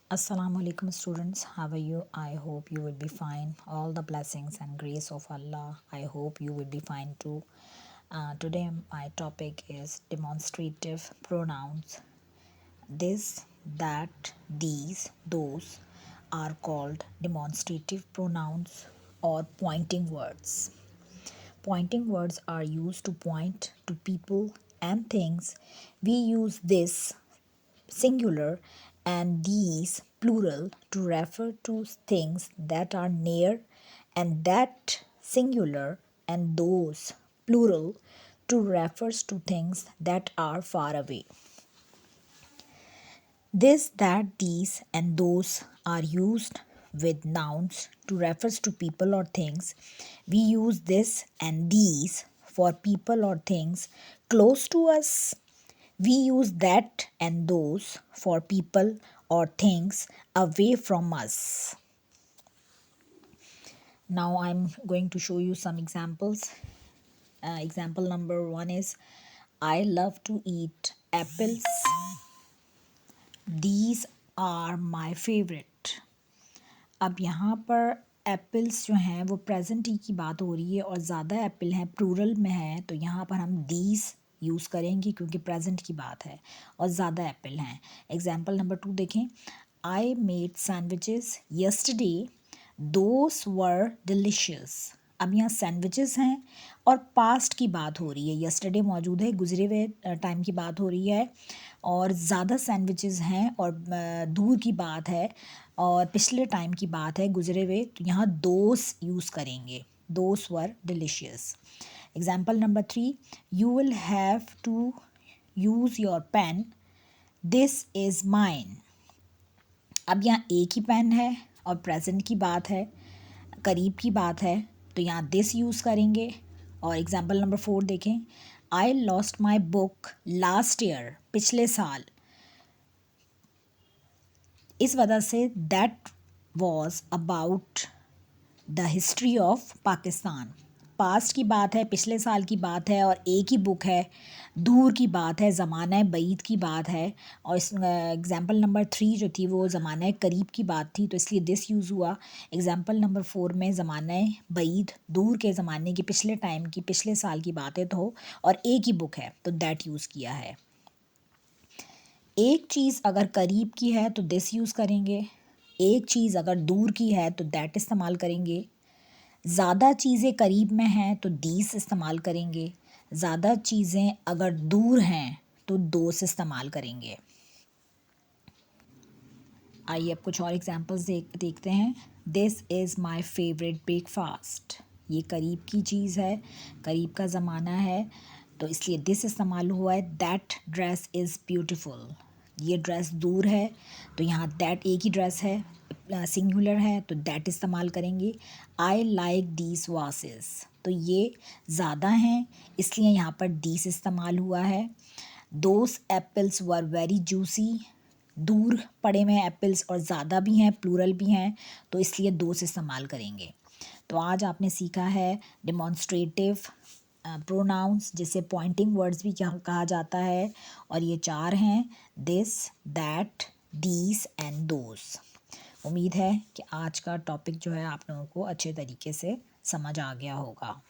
Assalamu alaikum students, how are you? I hope you will be fine. All the blessings and grace of Allah, I hope you will be fine too. Today my topic is demonstrative pronouns. This, that, these, those are called demonstrative pronouns or pointing words. Pointing words are used to point to people and things. We use this singular and these plural to refer to things that are near, and that singular and those plural to refers to things that are far away. This, that, these, and those are used with nouns to refers to people or things. We use this and these for people or things close to us. We use that and those for people or things away from us. Now I'm going to show you some examples. Example number 1 is I love to eat apples. These are my favorite. अब यहाँ पर apples जो हैं वो present ही की बात हो रही है और ज़्यादा एप्पल हैं, प्लूरल में है, तो यहाँ पर हम दीज यूज़ करेंगे क्योंकि प्रेजेंट की बात है और ज़्यादा एप्पल हैं. एग्जाम्पल नंबर 2 देखें. I made sandwiches yesterday, those were delicious. अब यहाँ सैंडविचेस हैं और पास्ट की बात हो रही है, यस्टरडे मौजूद है, गुजरे हुए टाइम की बात हो रही है और ज़्यादा सैंडविचेस हैं और दूर की बात है और पिछले टाइम की बात है, गुजरे हुए, तो यहाँ दोस यूज़ करेंगे. Those were delicious. Example number 3, you will have to use your pen, this is mine. अब यहाँ एक ही पेन है और प्रेजेंट की बात है, करीब की बात है, तो यहाँ दिस यूज़ करेंगे. और एग्जाम्पल नंबर 4 देखें. I lost my book last year, पिछले साल. इस वजह say that was about the history of Pakistan. Past की बात है, पिछले साल की बात है और एक ही बुक है, दूर की बात है, ज़माना बईद की बात है. और इस एग्ज़ाम्पल नंबर 3 जो थी वो ज़माना करीब की बात थी, तो इसलिए दिस यूज़ हुआ. एग्ज़ाम्पल नंबर 4 में ज़माना बईद, दूर के ज़माने की, पिछले टाइम की, पिछले साल की बातें तो और एक ही बुक है, तो दैट यूज़ किया है. एक चीज़ अगर करीब की है तो दिस यूज़ करेंगे, एक चीज़ अगर दूर की है तो दैट इस्तेमाल करेंगे. ज़्यादा चीज़ें करीब में हैं तो दीस इस्तेमाल करेंगे, ज़्यादा चीज़ें अगर दूर हैं तो दोस इस्तेमाल करेंगे. आइए अब कुछ और एग्जांपल्स देखते हैं. This is my favourite breakfast. ये करीब की चीज़ है, करीब का ज़माना है, तो इसलिए दिस इस्तेमाल हुआ है. That dress is beautiful. ये ड्रेस दूर है, तो यहाँ दैट एक ही ड्रेस है, सिंगुलर है, तो दैट इस्तेमाल करेंगे. आई लाइक दीज वासेस, तो ये ज़्यादा हैं, इसलिए यहाँ पर दीस इस्तेमाल हुआ है. दोस एप्पल्स वर वेरी जूसी. दूर पड़े हुए एप्पल्स और ज़्यादा भी हैं, प्लूरल भी हैं, तो इसलिए दोस इस्तेमाल करेंगे. तो आज आपने सीखा है डिमॉन्स्ट्रेटिव प्रोनाउंस, जिसे पॉइंटिंग वर्ड्स भी कहा जाता है, और ये 4 हैं: this, that, these and those. उम्मीद है कि आज का टॉपिक जो है आप लोगों को अच्छे तरीके से समझ आ गया होगा.